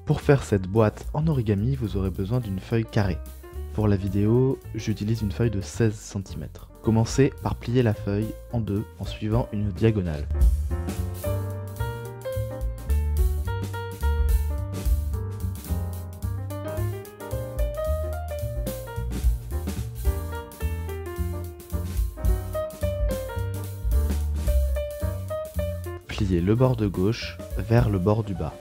Pour faire cette boîte en origami, vous aurez besoin d'une feuille carrée. Pour la vidéo, j'utilise une feuille de 16 cm. Commencez par plier la feuille en deux en suivant une diagonale. Pliez le bord de gauche vers le bord du bas.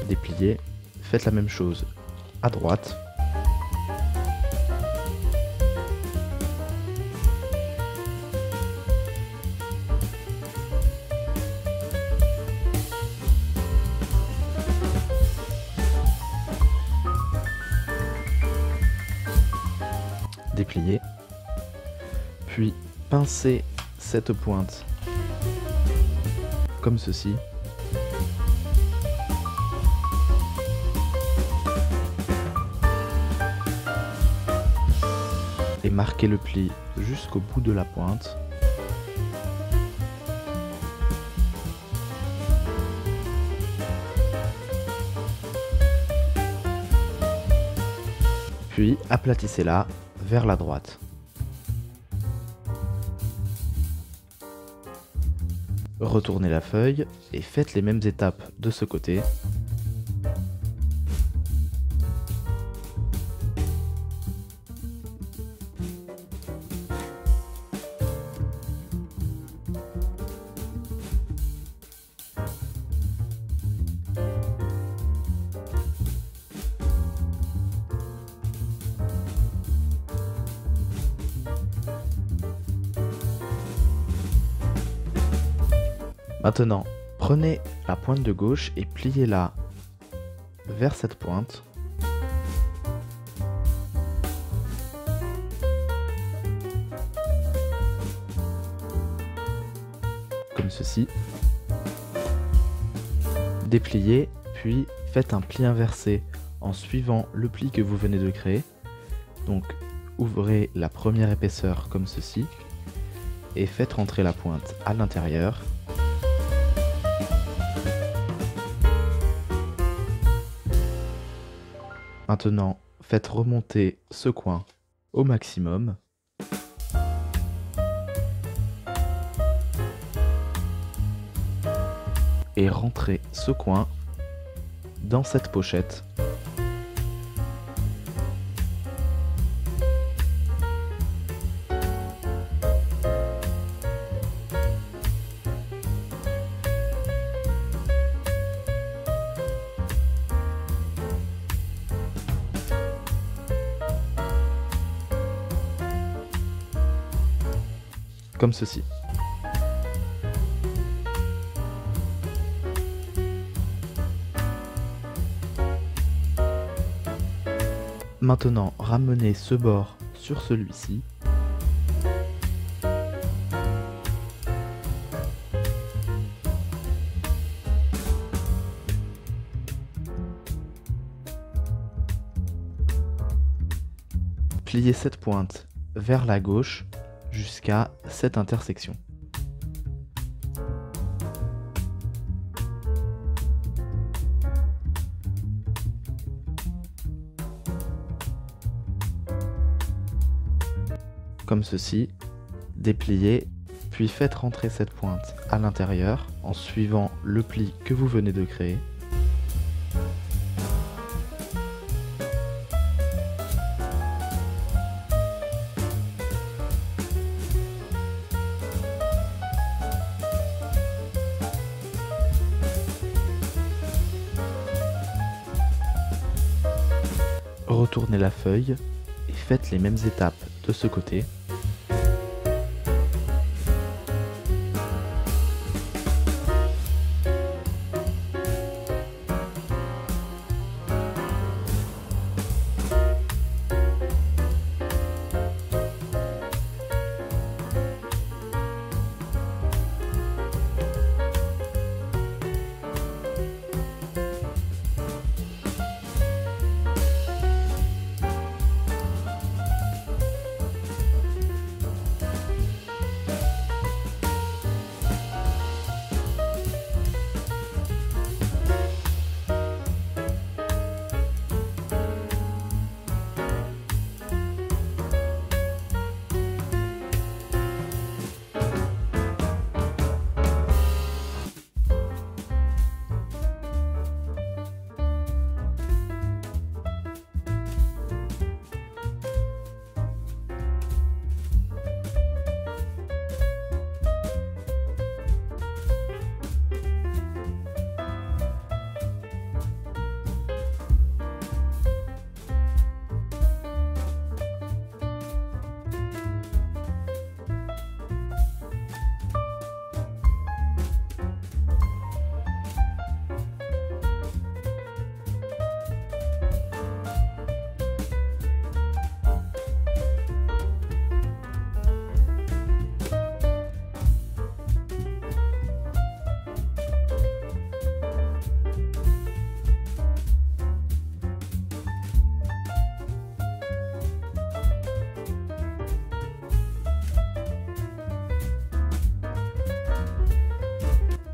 Dépliez, faites la même chose à droite. Déplier, puis pincez cette pointe comme ceci. Et marquez le pli jusqu'au bout de la pointe. Puis aplatissez-la vers la droite. Retournez la feuille et faites les mêmes étapes de ce côté. Maintenant, prenez la pointe de gauche et pliez-la vers cette pointe. Comme ceci. Dépliez, puis faites un pli inversé en suivant le pli que vous venez de créer. Donc, ouvrez la première épaisseur comme ceci et faites rentrer la pointe à l'intérieur. Maintenant, faites remonter ce coin au maximum. Et rentrez ce coin dans cette pochette. Comme ceci. Maintenant, ramenez ce bord sur celui-ci. Pliez cette pointe vers la gauche jusqu'à cette intersection. Comme ceci, dépliez, puis faites rentrer cette pointe à l'intérieur en suivant le pli que vous venez de créer. Retournez la feuille et faites les mêmes étapes de ce côté.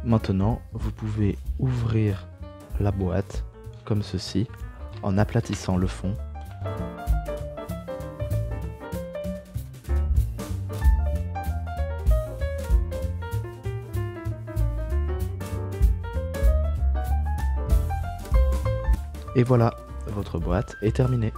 Maintenant, vous pouvez ouvrir la boîte comme ceci en aplatissant le fond. Et voilà, votre boîte est terminée.